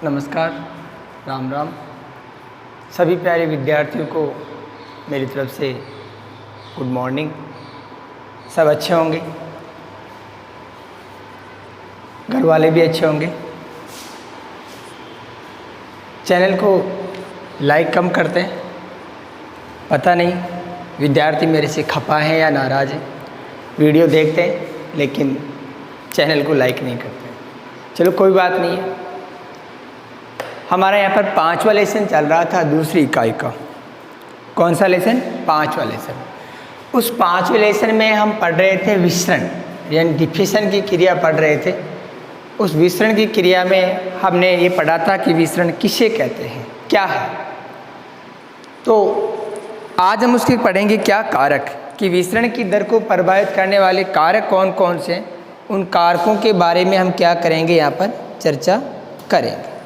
नमस्कार, राम राम। सभी प्यारे विद्यार्थियों को मेरी तरफ से गुड मॉर्निंग। सब अच्छे होंगे, घर वाले भी अच्छे होंगे। चैनल को लाइक कम करते हैं, पता नहीं विद्यार्थी मेरे से खफा है या नाराज़ है। वीडियो देखते हैं लेकिन चैनल को लाइक नहीं करते। चलो कोई बात नहीं है। हमारा यहाँ पर 5वां लेसन चल रहा था दूसरी इकाई का। कौन सा लेसन? 5वां लेसन। उस 5वें लेसन में हम पढ़ रहे थे विसरण, यानी डिफिशन की क्रिया पढ़ रहे थे। उस विसरण की क्रिया में हमने ये पढ़ा था कि विसरण किसे कहते हैं, क्या है। तो आज हम उसके पढ़ेंगे क्या कारक, कि विसरण की दर को प्रभावित करने वाले कारक कौन कौन से, उन कारकों के बारे में हम क्या करेंगे, यहाँ पर चर्चा करेंगे।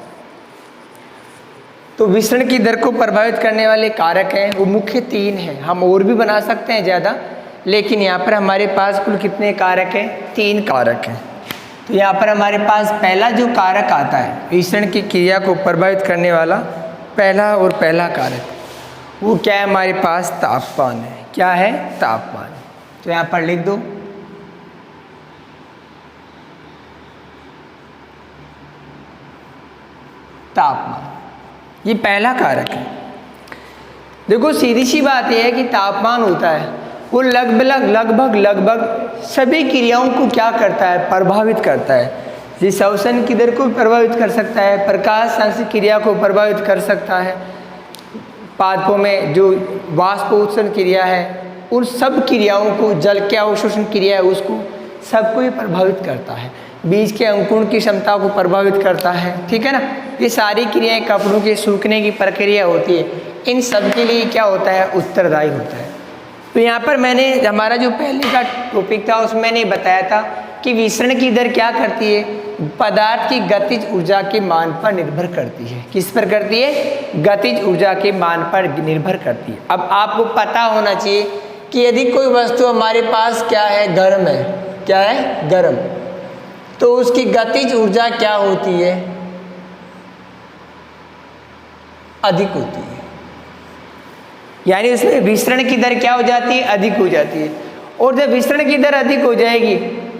तो विसरण की दर को प्रभावित करने वाले कारक हैं वो मुख्य 3 हैं। हम और भी बना सकते हैं ज़्यादा, लेकिन यहाँ पर हमारे पास कुल कितने कारक हैं? 3 कारक हैं। तो यहाँ पर हमारे पास पहला जो कारक आता है विसरण की क्रिया को प्रभावित करने वाला पहला कारक, वो क्या है? हमारे पास तापमान है। क्या है? तापमान। तो यहाँ पर लिख दो तापमान। ये पहला कारक है। देखो सीधी सी बात यह है कि तापमान होता है वो लगभग सभी क्रियाओं को क्या करता है? प्रभावित करता है। जिस श्वसन की दर को प्रभावित कर सकता है, प्रकाश संश्लेषण क्रिया को प्रभावित कर सकता है, पादपों में जो वाष्पोत्सर्जन क्रिया है उन सब क्रियाओं को, जल के अवशोषण क्रिया है उसको सबको ये प्रभावित करता है। बीज के अंकुरण की क्षमता को प्रभावित करता है, ठीक है ना। ये सारी क्रियाएं कपड़ों के सूखने की प्रक्रिया होती है, इन सब के लिए क्या होता है? उत्तरदायी होता है। तो यहाँ पर मैंने हमारा जो पहले का टॉपिक था उसमें मैंने बताया था कि विसरण की दर क्या करती है? पदार्थ की गतिज ऊर्जा के मान पर निर्भर करती है। किस पर करती है? गतिज ऊर्जा के मान पर निर्भर करती है। अब आपको पता होना चाहिए कि यदि कोई वस्तु हमारे पास क्या है? गर्म है। क्या है? गर्म। तो उसकी गतिज ऊर्जा क्या होती है? अधिक होती है। यानी उसमें विसरण की दर क्या हो जाती है? अधिक हो जाती है। और जब विसरण की दर अधिक हो जाएगी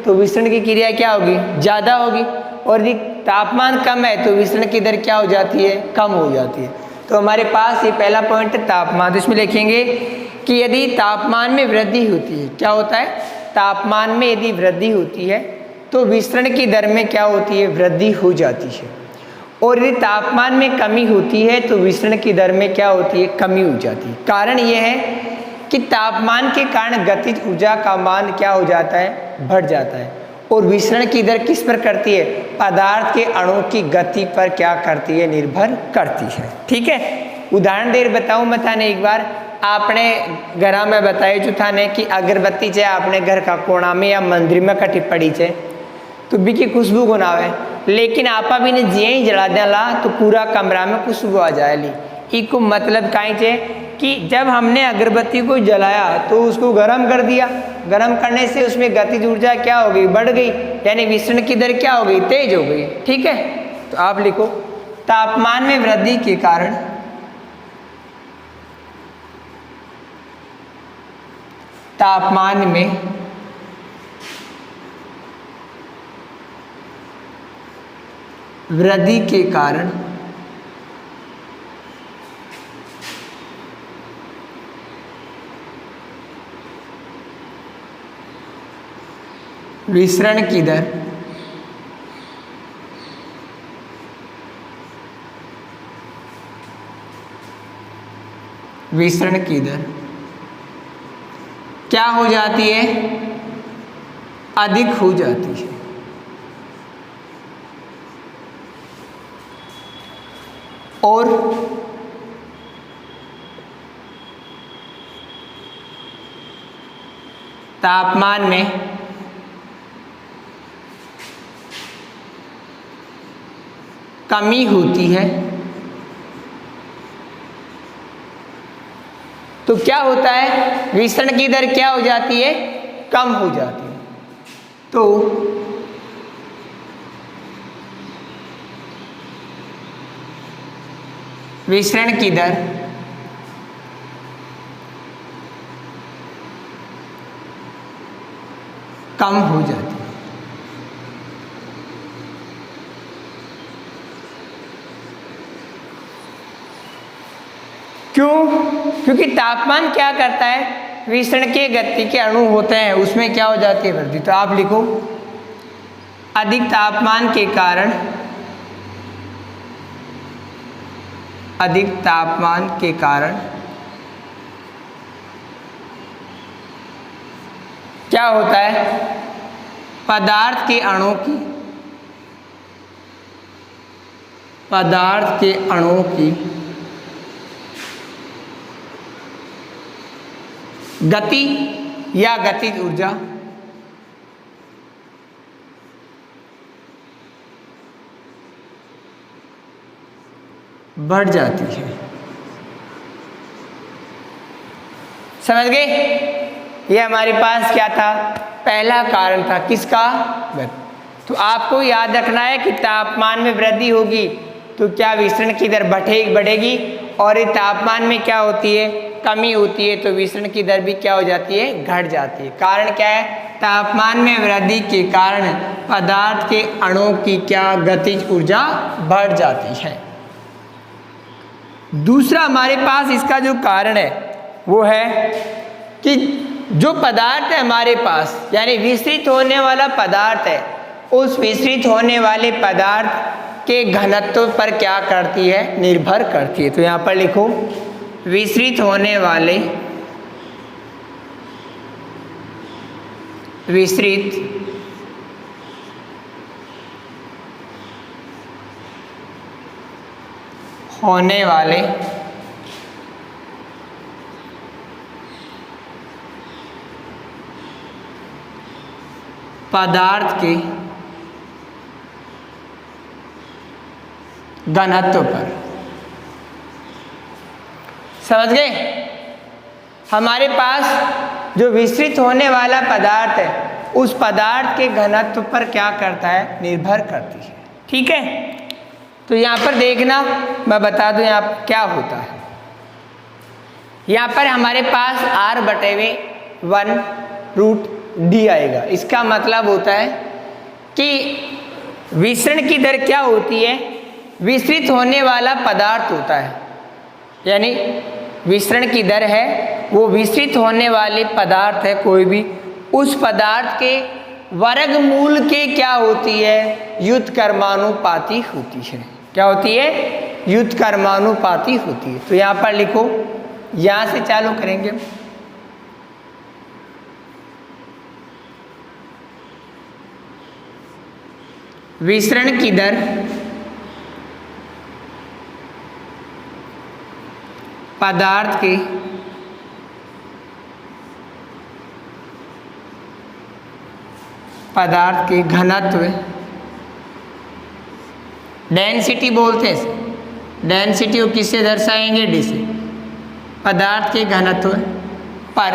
तो विसरण की क्रिया क्या होगी? ज़्यादा होगी। और यदि तापमान कम है तो विसरण की दर क्या हो जाती है? कम हो जाती है। तो हमारे पास ये पहला पॉइंट है तापमान। तो इसमें लिखेंगे कि यदि तापमान में वृद्धि होती है, क्या होता है? तापमान में यदि वृद्धि होती है तो विसरण की दर में क्या होती है? वृद्धि हो जाती है। और यदि तापमान में कमी होती है तो विसरण की दर में क्या होती है? कमी हो जाती है। कारण यह है कि तापमान के कारण गतिज ऊर्जा का मान क्या हो जाता है? बढ़ जाता है। और विसरण की दर किस पर करती है? पदार्थ के अणु की गति पर क्या करती है? निर्भर करती है, ठीक है। उदाहरण देर बताऊँ मैं थाने एक बार, आपने घर में बताए जो थाने कि अगरबत्ती चाहे आपने घर का कोना में या मंदिर में कटी पड़ी चाहे तो भी की खुशबू को ना आवे, लेकिन आपा भी ने जे ही जला देला तो पूरा कमरा में खुशबू आ जाएगी। इको मतलब कहीं चे कि जब हमने अगरबत्ती को जलाया तो उसको गर्म कर दिया। गर्म करने से उसमें गतिज ऊर्जा क्या हो गई? बढ़ गई। यानी विसरण की दर क्या हो गई? तेज हो गई, ठीक है। तो आप लिखो तापमान में वृद्धि के कारण तापमान में वृद्धि के कारण विसरण की दर क्या हो जाती है? अधिक हो जाती है। और तापमान में कमी होती है तो क्या होता है? विसरण की दर क्या हो जाती है? कम हो जाती है। तो विसरण की दर कम हो जाती है। क्यों? क्योंकि तापमान क्या करता है, विसरण के गति के अणु होते हैं उसमें क्या हो जाती है वृद्धि। तो आप लिखो अधिक तापमान के कारण, अधिक तापमान के कारण क्या होता है, पदार्थ के अणुओं की, पदार्थ के अणुओं की गति या गतिज ऊर्जा बढ़ जाती है। समझ गए? ये हमारे पास क्या था, पहला कारण था किसका, तो आपको याद रखना है कि तापमान में वृद्धि होगी तो क्या विसरण की दर बढ़ेगी, और ये तापमान में क्या होती है, कमी होती है, तो विसरण की दर भी क्या हो जाती है, घट जाती है। कारण क्या है, तापमान में वृद्धि के कारण पदार्थ के अणुओं की क्या गतिज ऊर्जा बढ़ जाती है। दूसरा हमारे पास इसका जो कारण है वो है कि जो पदार्थ है हमारे पास, यानी विसरित होने वाला पदार्थ है, उस विसरित होने वाले पदार्थ के घनत्व पर क्या करती है, निर्भर करती है। तो यहाँ पर लिखो विसरित होने वाले, विसरित होने वाले पदार्थ के घनत्व पर। समझ गए? हमारे पास जो विसरित होने वाला पदार्थ है उस पदार्थ के घनत्व पर क्या करता है, निर्भर करती है। ठीक है, तो यहाँ पर देखना, मैं बता दूं यहाँ पर क्या होता है। यहाँ पर हमारे पास R/1√D आएगा। इसका मतलब होता है कि विसरण की दर क्या होती है, विसरित होने वाला पदार्थ होता है, यानी विसरण की दर है वो विसरित होने वाले पदार्थ है कोई भी, उस पदार्थ के वर्गमूल के क्या होती है, व्युत्क्रमानुपाती होती है। क्या होती है, व्युत्क्रमानुपाती होती है। तो यहाँ पर लिखो, यहाँ से चालू करेंगे, विसरण की दर पदार्थ के घनत्व, डेंसिटी बोलते हैं, डेंसिटी को किससे दर्शाएंगे, डी से, पदार्थ के घनत्व पर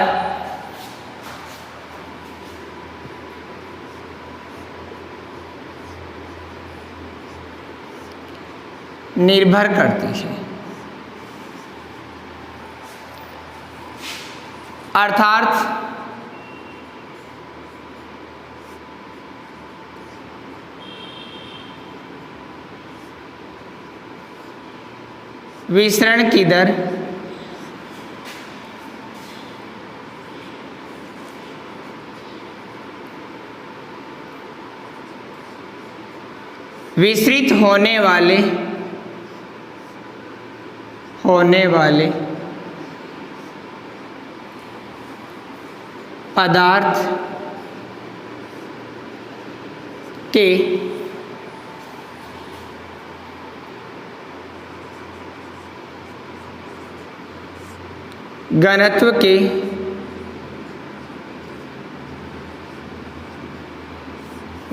निर्भर करती है। अर्थात विसरण की दर विसरित होने वाले पदार्थ के घनत्व के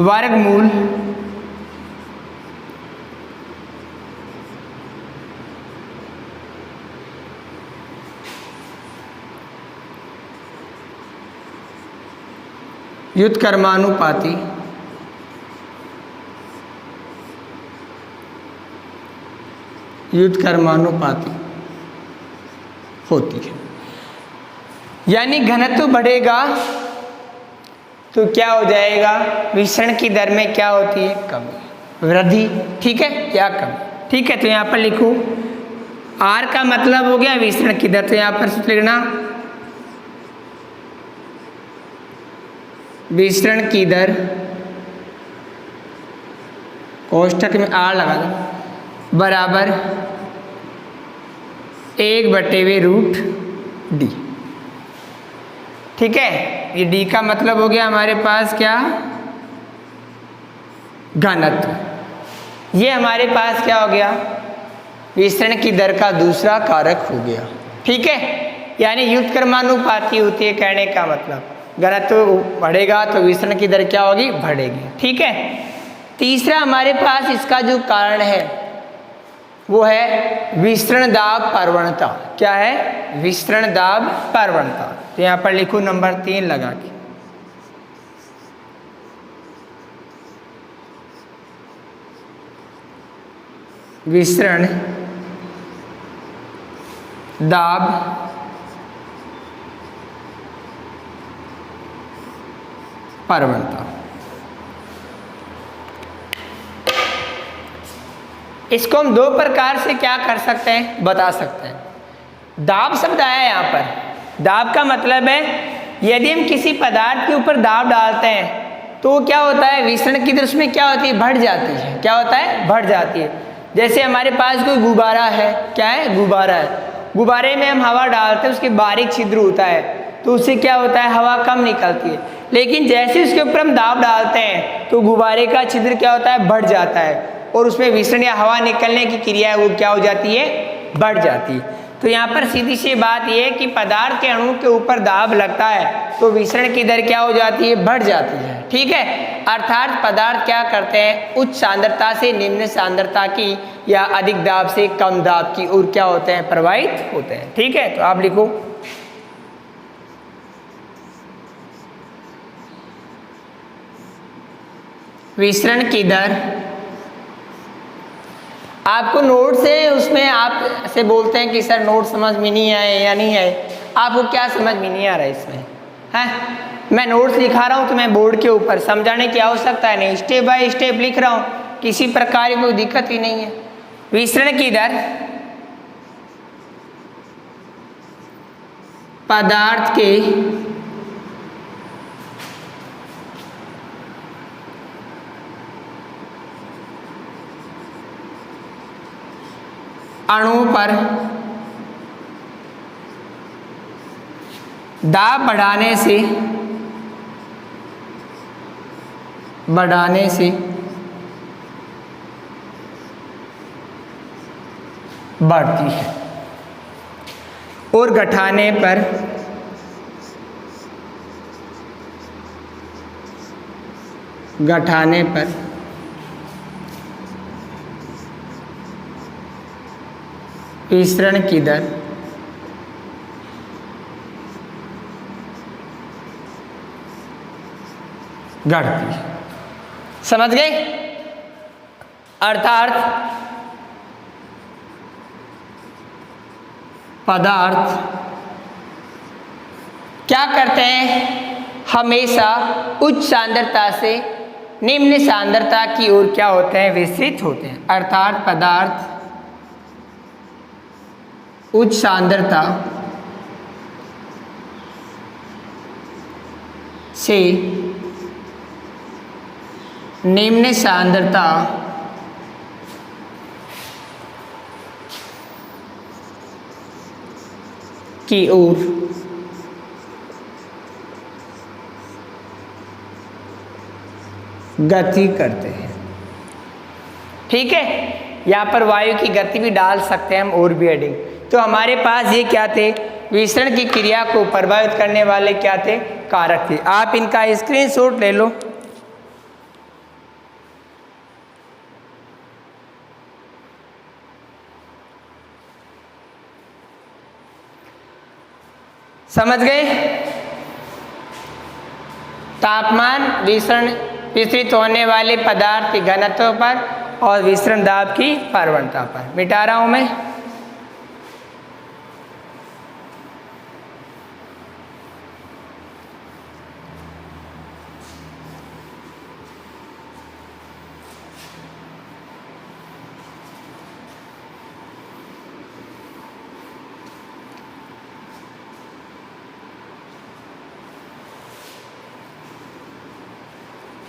वर्गमूल व्युत्क्रमानुपाती युद्धकर्मानुपाती होती है। यानी घनत्व बढ़ेगा तो क्या हो जाएगा, विसरण की दर में क्या होती है, कमी, वृद्धि, ठीक है, या कमी, ठीक है। तो यहाँ पर लिखूं R का मतलब हो गया विसरण की दर, तो यहाँ पर सूत्र लिखना विसरण की दर कोष्ठक में R लगा दो बराबर 1/√D, ठीक है। ये D का मतलब हो गया हमारे पास क्या, घनत्व। ये हमारे पास क्या हो गया, विसरण की दर का दूसरा कारक हो गया, ठीक है। यानी युद्धकर्मानुपाती होती है, कहने का मतलब घनत्व बढ़ेगा तो विसरण की दर क्या होगी, बढ़ेगी, ठीक है। तीसरा हमारे पास इसका जो कारण है वो है विसरण दाब प्रवणता। क्या है, विसरण दाब प्रवणता। तो यहाँ पर लिखूं नंबर 3 लगा के, विसरण दाब प्रवणता। इसको हम दो प्रकार से क्या कर सकते हैं, बता सकते हैं। दाब शब्द आया यहाँ पर, दाब का मतलब है यदि हम किसी पदार्थ के ऊपर दाब डालते हैं तो क्या होता है, विसरण की दर उसमें क्या होती है, बढ़ जाती है। क्या होता है, बढ़ जाती है। जैसे हमारे पास कोई गुब्बारा है, क्या है, गुब्बारा है, गुब्बारे में हम हवा डालते हैं, उसके बारीक छिद्र होता है तो उससे क्या होता है, हवा कम निकलती है। लेकिन जैसे उसके ऊपर हम दाब डालते हैं तो गुब्बारे का छिद्र क्या होता है, बढ़ जाता है और उसमें विसरण या हवा निकलने की क्रिया है वो क्या हो जाती है, बढ़ जाती है। तो यहाँ पर सीधी सी बात यह है कि पदार्थ के अणु के ऊपर दाब लगता है तो विसरण की दर क्या हो जाती है, बढ़ जाती है, ठीक है। अर्थात पदार्थ क्या करते हैं, उच्च सांद्रता से निम्न सांद्रता की या अधिक दाब से कम दाब की ओर क्या होते हैं, प्रवाहित होते हैं, ठीक है। तो आप लिखो विसरण की दर, आपको नोट्स है उसमें आप से बोलते हैं कि सर नोट समझ में नहीं आए या नहीं आए, आपको क्या समझ में नहीं आ रहा है इसमें, हैं? मैं नोट्स लिखा रहा हूँ तो मैं बोर्ड के ऊपर, समझाने की आवश्यकता नहीं, स्टेप बाय स्टेप लिख रहा हूँ, किसी प्रकार की कोई दिक्कत ही नहीं है। विसरण की दर पदार्थ के अणु पर दाब बढ़ाने से बढ़ती है और घटाने पर विसरण की दर घटती है। समझ गए? अर्थात पदार्थ क्या करते हैं, हमेशा उच्च सांद्रता से निम्न सांद्रता की ओर क्या होते हैं, विस्तृत होते हैं। अर्थात पदार्थ उच्च सांद्रता से निम्न सांद्रता की ओर गति करते हैं, ठीक है। यहाँ पर वायु की गति भी डाल सकते हैं हम और भी एडिंग। तो हमारे पास ये क्या थे, विसरण की क्रिया को प्रभावित करने वाले क्या थे, कारक थे। आप इनका स्क्रीनशॉट ले लो। समझ गए? तापमान विसरण विस्तृत होने वाले पदार्थ के घनत्व पर और विस्तरण दाब की प्रवणता पर। मिटा रहा हूं मैं।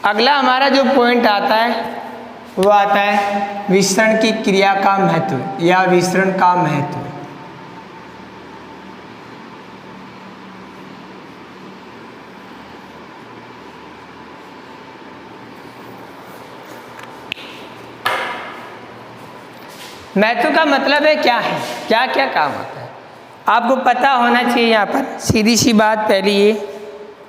अगला हमारा जो पॉइंट आता है वो आता है विस्तरण की क्रिया का महत्व या विस्तरण का महत्व। महत्व का मतलब है क्या है, क्या क्या काम आता है, आपको पता होना चाहिए। यहाँ पर सीधी सी बात पहली ये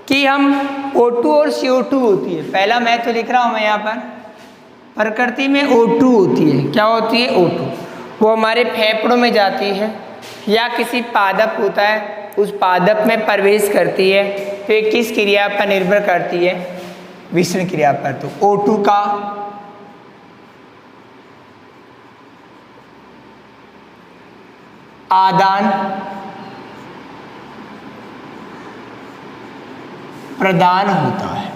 कि हम O2 और CO2 होती है। पहला महत्व लिख रहा हूँ मैं यहाँ पर, प्रकृति में O2 होती है। क्या होती है? O2। वो हमारे फेफड़ों में जाती है या किसी पादप होता है उस पादप में प्रवेश करती है, तो ये किस क्रिया पर निर्भर करती है? विस्तरण क्रिया पर। तो O2 का आदान प्रदान होता है।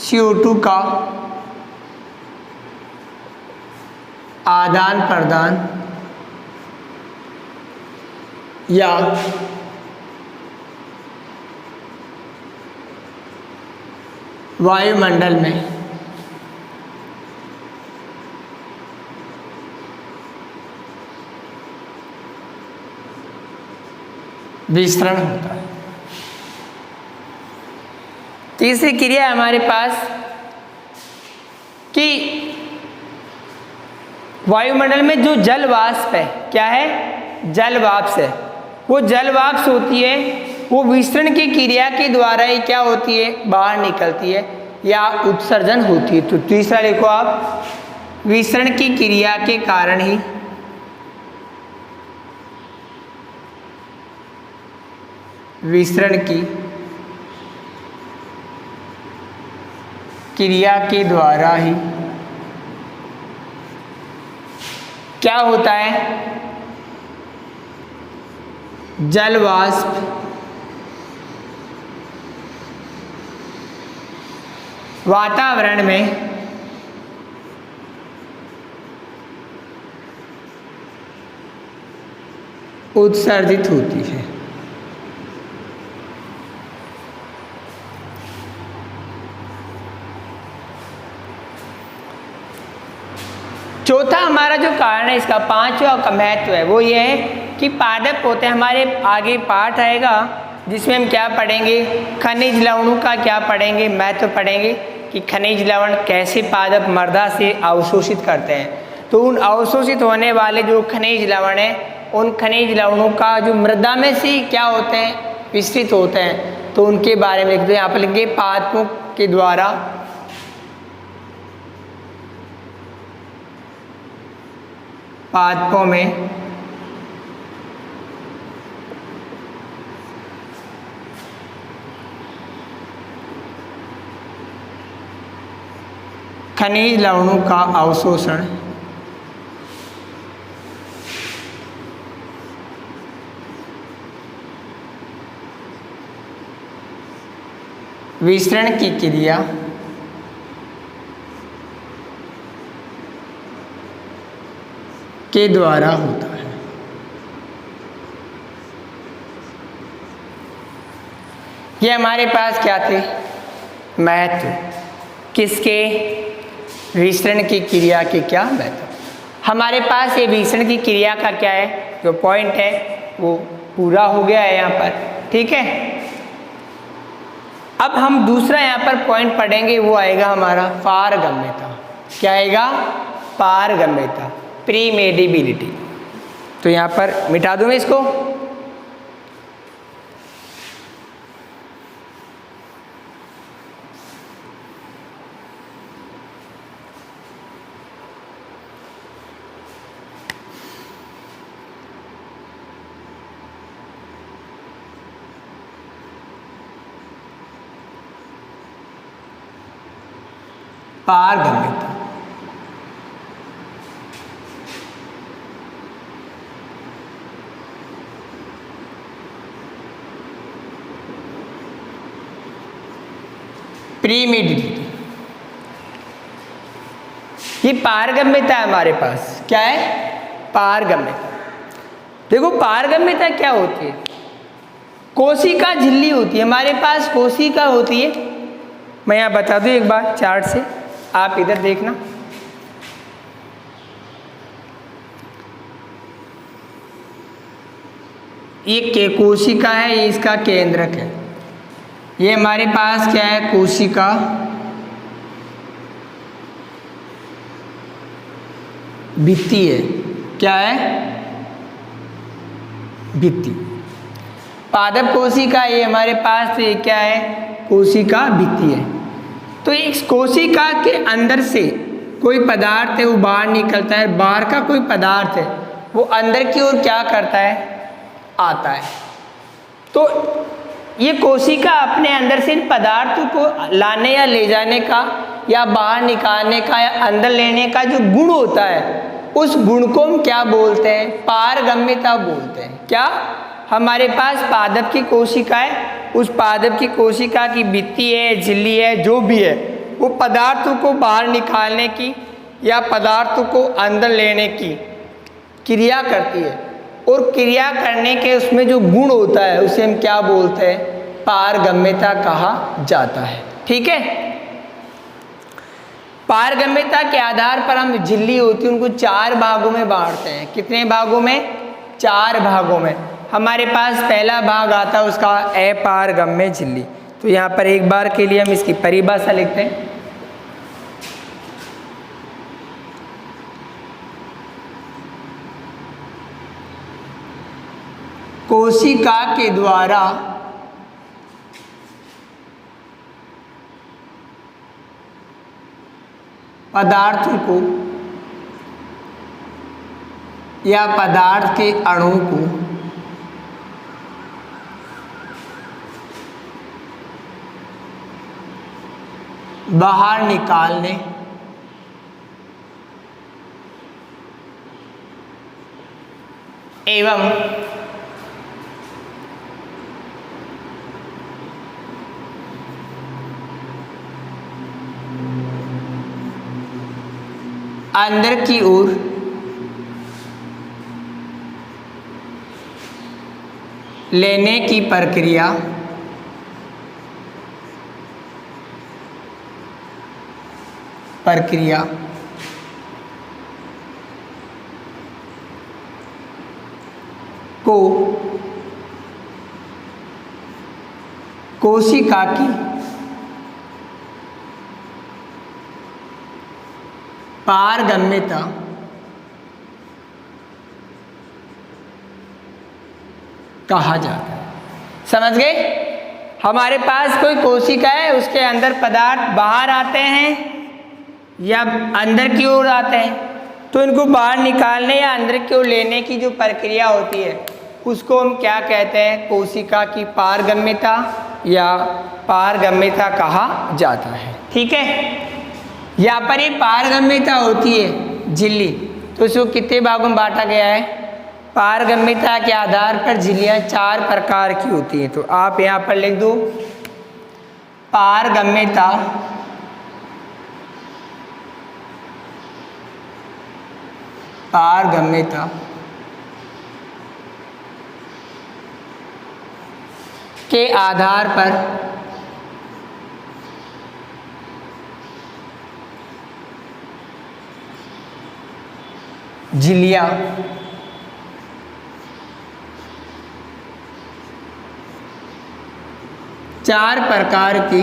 CO2 का आदान प्रदान या वायुमंडल में विस्तरण होता है। तीसरी क्रिया है हमारे पास कि वायुमंडल में जो जल वाष्प है, क्या है? जल वाष्प है। वो जल वाष्प होती है, वो विस्तरण की क्रिया के द्वारा ही क्या होती है? बाहर निकलती है या उत्सर्जन होती है। तो तीसरा लिखो आप, विस्तरण की क्रिया के कारण ही विस्तरण की क्रिया के द्वारा ही क्या होता है? जल वाष्प वातावरण में उत्सर्जित होती है। चौथा हमारा जो कारण है, इसका पांचवा का महत्व है, वो ये है कि पादप होते हैं। हमारे आगे पाठ आएगा जिसमें हम क्या पढ़ेंगे? खनिज लवणों का क्या पढ़ेंगे? महत्व पढ़ेंगे कि खनिज लवण कैसे पादप मृदा से अवशोषित करते हैं। तो उन अवशोषित होने वाले जो खनिज लवण हैं, उन खनिज लवणों का जो मृदा में से क्या होते हैं? विस्तृत होते हैं। तो उनके बारे में लिख दो। यहाँ पर लिखेंगे पादपों के द्वारा पादपों में खनिज लवणों का अवशोषण विस्तरण की क्रिया के द्वारा होता है। ये हमारे पास क्या थे? महत्व। किसके? विस्तरण की क्रिया के क्या महत्व? हमारे पास ये विस्तरण की क्रिया का क्या है, जो पॉइंट है वो पूरा हो गया है यहाँ पर। ठीक है, अब हम दूसरा यहाँ पर पॉइंट पढ़ेंगे, वो आएगा हमारा पारगम्यता। क्या आएगा? पारगम्यता, प्रीमेडिबिलिटी। तो यहाँ पर मिटा दूँ मैं इसको। पारगम्यता। प्रीमेडिटेटेड, ये पारगम्यता है हमारे पास। क्या है? पारगम्यता। देखो पारगम्यता क्या होती है? कोशिका झिल्ली होती है हमारे पास, कोशिका होती है। मैं यहाँ बता दूँ एक बार चार्ट से, आप इधर देखना। ये कोशिका है, ये इसका केंद्रक है। ये हमारे पास क्या है? कोशिका। भित्ति है। क्या है? भित्ति। पादप कोशिका ये हमारे पास, ये क्या है? कोशिका भित्ति है। तो इस कोशिका के अंदर से कोई पदार्थ है वो बाहर निकलता है, बाहर का कोई पदार्थ है वो अंदर की ओर क्या करता है? आता है। तो ये कोशिका अपने अंदर से इन पदार्थों को लाने या ले जाने का या बाहर निकालने का या अंदर लेने का जो गुण होता है, उस गुण को हम क्या बोलते हैं? पारगम्यता बोलते हैं। क्या? हमारे पास पादप की कोशिका है, उस पादप की कोशिका की भित्ति है, झिल्ली है, जो भी है, वो पदार्थों को बाहर निकालने की या पदार्थों को अंदर लेने की क्रिया करती है, और क्रिया करने के उसमें जो गुण होता है उसे हम क्या बोलते हैं? पारगम्यता कहा जाता है। ठीक है। पारगम्यता के आधार पर हम झिल्ली होती है उनको 4 भागों में बांटते हैं। कितने भागों में? 4 भागों में। हमारे पास पहला भाग आता है उसका अपारगम्य झिल्ली। तो यहाँ पर एक बार के लिए हम इसकी परिभाषा लिखते हैं। कोशिका के द्वारा पदार्थों को या पदार्थ के अणु को बाहर निकालने एवं अंदर की ओर लेने की प्रक्रिया को कोशिका की पारगम्यता कहा जाता है। समझ गए? हमारे पास कोई कोशिका है, उसके अंदर पदार्थ बाहर आते हैं या अंदर की ओर आते हैं, तो इनको बाहर निकालने या अंदर की ओर लेने की जो प्रक्रिया होती है उसको हम क्या कहते हैं? कोशिका की पारगम्यता या पारगम्यता कहा जाता है। ठीक है। यहाँ पर ये पारगम्यता होती है झिल्ली, तो इसको कितने भागों में बांटा गया है? पारगम्यता के आधार पर झिल्लियाँ 4 प्रकार की होती हैं। तो आप यहाँ पर लिख दो पारगम्यता के आधार पर झिल्लियाँ चार प्रकार की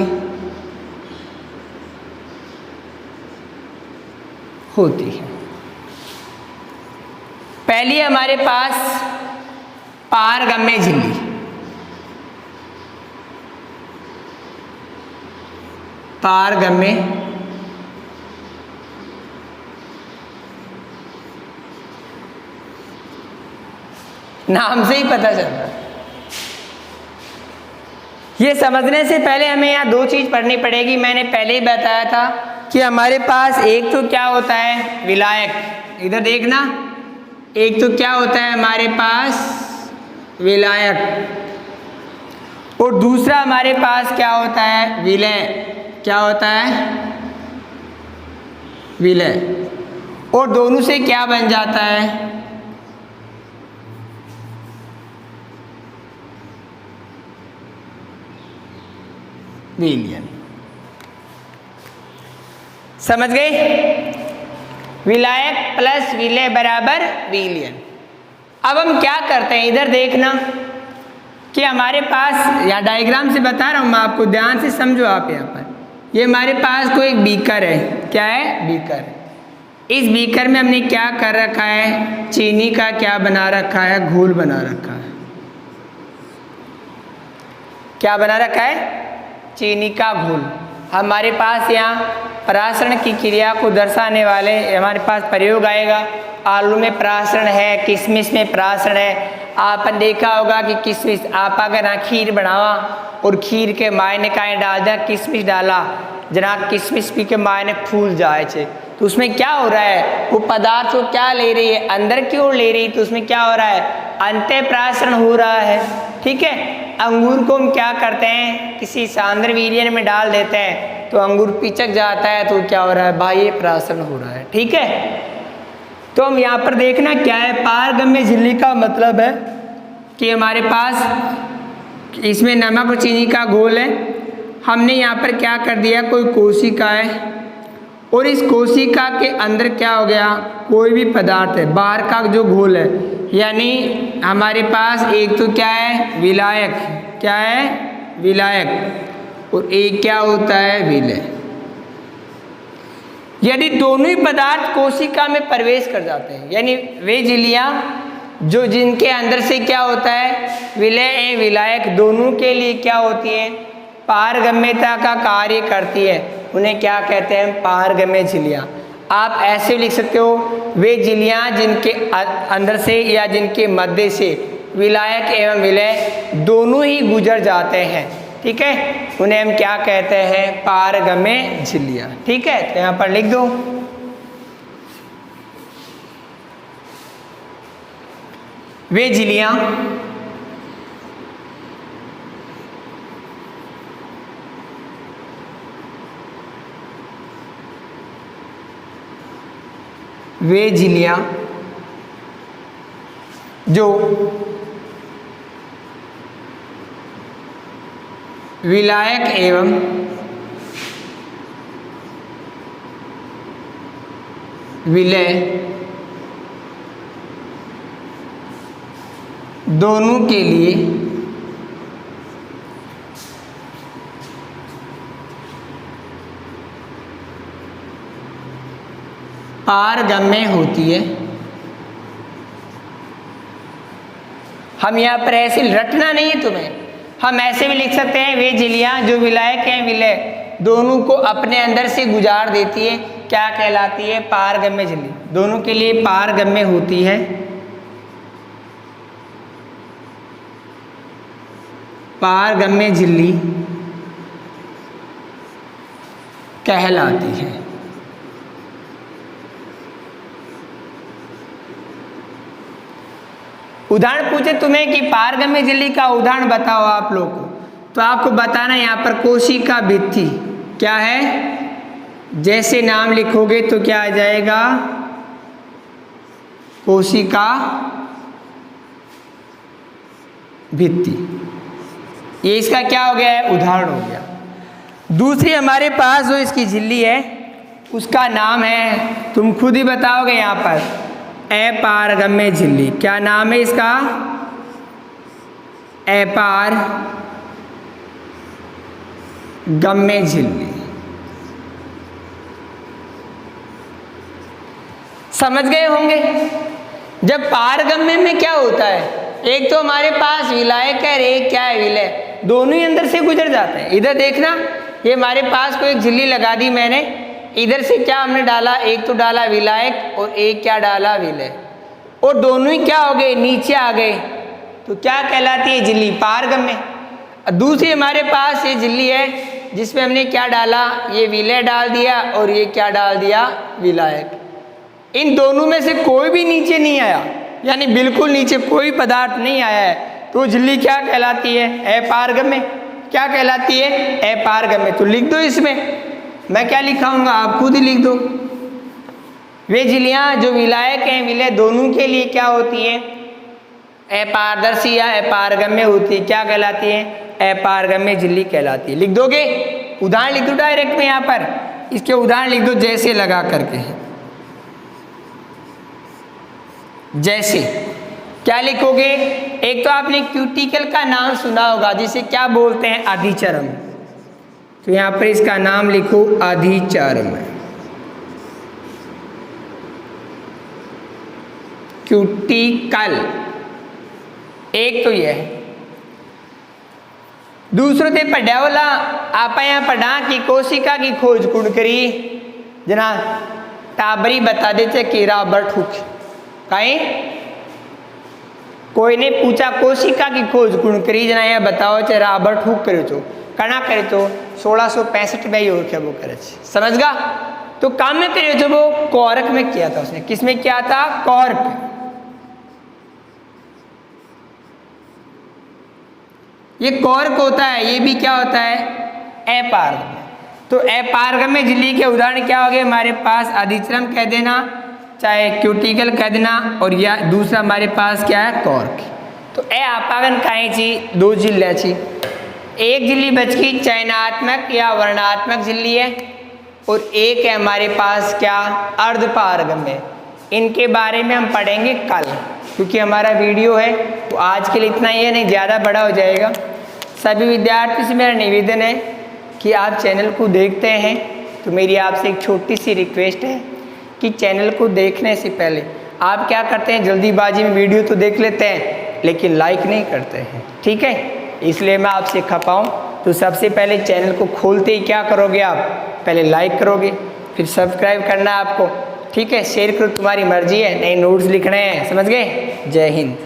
होती है। पहली हमारे पास पारगम्य झिल्ली। पारगम्य नाम से ही पता चलता है। ये समझने से पहले हमें यहाँ 2 चीज़ पढ़नी पड़ेगी। मैंने पहले ही बताया था कि हमारे पास एक तो क्या होता है विलायक, इधर देखना, एक तो क्या होता है हमारे पास विलायक, और दूसरा हमारे पास क्या होता है विलय। क्या होता है विलय, और दोनों से क्या बन जाता है विलयन। समझ गए? विलायक प्लस विलय बराबर विलयन। अब हम क्या करते हैं, इधर देखना कि हमारे पास, या डायग्राम से बता रहा हूं मैं आपको, ध्यान से समझो आप। यहाँ पर ये हमारे पास कोई एक बीकर है। क्या है? बीकर। इस बीकर में हमने क्या कर रखा है, चीनी का क्या बना रखा है, घोल बना रखा है। क्या बना रखा है? चीनी का घोल। हमारे पास यहाँ परासरण की क्रिया को दर्शाने वाले हमारे पास प्रयोग आएगा। आलू में परासरण है, किशमिश में परासरण है। आपने देखा होगा कि किशमिश, आप अगर यहाँ खीर बनावा और खीर के मायने का डाल दिया, किशमिश डाला, जना किशमिश पी के मायने फूल जाए छे, तो उसमें क्या हो रहा है, वो पदार्थ को क्या ले रही है, अंदर की ओर ले रही है, तो उसमें क्या हो रहा है, अंतः परासरण हो रहा है। ठीक है। अंगूर को हम क्या करते हैं, किसी सांद्र विलयन में डाल देते हैं तो अंगूर पिचक जाता है, तो क्या हो रहा है, बाह्य परासरण हो रहा है। ठीक है। तो हम यहाँ पर देखना क्या है, पारगम्य झिल्ली का मतलब है कि हमारे पास इसमें नमक और चीनी का घोल है। हमने यहाँ पर क्या कर दिया, कोई कोशिका है, और इस कोशिका के अंदर क्या हो गया, कोई भी पदार्थ है, बाहर का जो घोल है, यानी हमारे पास एक तो क्या है विलायक, क्या है विलायक, और एक क्या होता है विलय। यदि दोनों ही पदार्थ कोशिका में प्रवेश कर जाते हैं, यानी वे झिल्लियाँ जो जिनके अंदर से क्या होता है विलय एवं विलायक दोनों के लिए क्या होती है, पारगम्यता का कार्य करती है, उन्हें क्या कहते हैं, पारगम्य झिल्लियाँ। आप ऐसे लिख सकते हो, वे झिल्लियाँ जिनके अंदर से या जिनके मध्य से विलायक एवं विलय दोनों ही गुजर जाते हैं। ठीक है, उन्हें हम क्या कहते हैं, पारगम्य झिल्लियाँ। ठीक है, तो यहाँ पर लिख दो, वे झिल्लियाँ जो विलायक एवं विलय दोनों के लिए पारगम्य होती है। हम यहाँ पर ऐसे रटना नहीं है तुम्हें, हम ऐसे भी लिख सकते हैं, वे झिल्लियाँ जो विलायक हैं विलय दोनों को अपने अंदर से गुजार देती है, क्या कहलाती है, पारगम्य झिल्ली, दोनों के लिए पारगम्य होती है। पारगम्य झिल्ली कहलाती है। उदाहरण पूछे तुम्हें कि पारगम्य झिल्ली का उदाहरण बताओ आप लोग को, तो आपको बताना यहाँ पर कोशिका भित्ति क्या है, जैसे नाम लिखोगे तो क्या आ जाएगा, कोशिका भित्ति। ये इसका क्या हो गया है, उदाहरण हो गया। दूसरी हमारे पास जो इसकी झिल्ली है उसका नाम है, तुम खुद ही बताओगे यहाँ पर, अपारगम्य झिल्ली। क्या नाम है इसका, अपारगम्य झिल्ली। समझ गए होंगे। जब पारगम्य में क्या होता है, एक तो हमारे पास विलायक है, एक क्या है विलय, दोनों ही अंदर से गुजर जाते हैं। इधर देखना, ये हमारे पास कोई एक झिल्ली लगा दी मैंने, इधर से क्या हमने डाला, एक तो डाला विलायक और एक क्या डाला विलय, और दोनों ही क्या हो गए, नीचे आ गए, तो क्या कहलाती है झिल्ली, पारगम्य। दूसरी हमारे पास ये झिल्ली है जिसमें हमने क्या डाला, ये विलय डाल दिया और ये क्या डाल दिया, विलायक। इन दोनों में से कोई भी नीचे नहीं आया, यानी बिल्कुल नीचे कोई पदार्थ नहीं आया है, तो झिल्ली क्या कहलाती है, अपारगम्य। क्या कहलाती है, अपारगम्य। तो लिख दो इसमें, मैं क्या लिखाऊंगा आप खुद ही लिख दो। वे झिल्लियाँ जो विलायक हैं, विलय दोनों के लिए क्या होती है, अपारदर्शी या अपारगम्य होती है। क्या कहलाती है, अपारगम्य झिल्ली कहलाती है। लिख दोगे, उदाहरण लिख दो डायरेक्ट में यहाँ पर, इसके उदाहरण लिख दो जैसे लगा करके। जैसे क्या लिखोगे, एक तो आपने क्यूटिकल का नाम सुना होगा, जिसे क्या बोलते हैं, अधिचर्म। तो यहाँ पर इसका नाम लिखो अधिचर्म, क्यूटिकल। एक तो यह है। दूसरों ते पढ़ा वाला आप यहाँ पढ़ा कि कोशिका की खोज कुण करी, जना टाबरी बता देते कि रॉबर्ट हुक। कहीं कोई ने पूछा कोशिका की खोज कुण करी, जना यह बताओ चाहे रॉबर्ट हुक करे तो कना करे तो 1665 में ही और क्या वो करे, समझ गा। तो काम में करे जो वो कॉर्क में किया था उसने। किस में किया था, कॉर्क। ये कॉर्क होता है, ये भी क्या होता है, अपारगम्य। तो अपारगम्य झिल्ली के उदाहरण क्या हो गए हमारे पास, अधिचर्म कह देना, चाहे क्यूटिकल कह देना, और या दूसरा हमारे पास क्या है, कॉर्क। तो अपारगन काहे ची, दो झिल्लियाँ छी। एक झिल्ली बच गई चयनात्मक या वर्णात्मक झिल्ली है, और एक है हमारे पास क्या, अर्धपारगम्य। इनके बारे में हम पढ़ेंगे कल, क्योंकि हमारा वीडियो है तो आज के लिए इतना ही है, नहीं ज़्यादा बड़ा हो जाएगा। सभी विद्यार्थियों से मेरा निवेदन है कि आप चैनल को देखते हैं तो मेरी आपसे एक छोटी सी रिक्वेस्ट है कि चैनल को देखने से पहले आप क्या करते हैं, जल्दीबाजी में वीडियो तो देख लेते हैं लेकिन लाइक नहीं करते हैं, ठीक है। इसलिए मैं आपसे खपाऊँ तो सबसे पहले चैनल को खोलते ही क्या करोगे आप, पहले लाइक करोगे, फिर सब्सक्राइब करना है आपको, ठीक है। शेयर करो, तुम्हारी मर्जी है, नए नोट्स लिखने हैं, समझ गए। जय हिंद।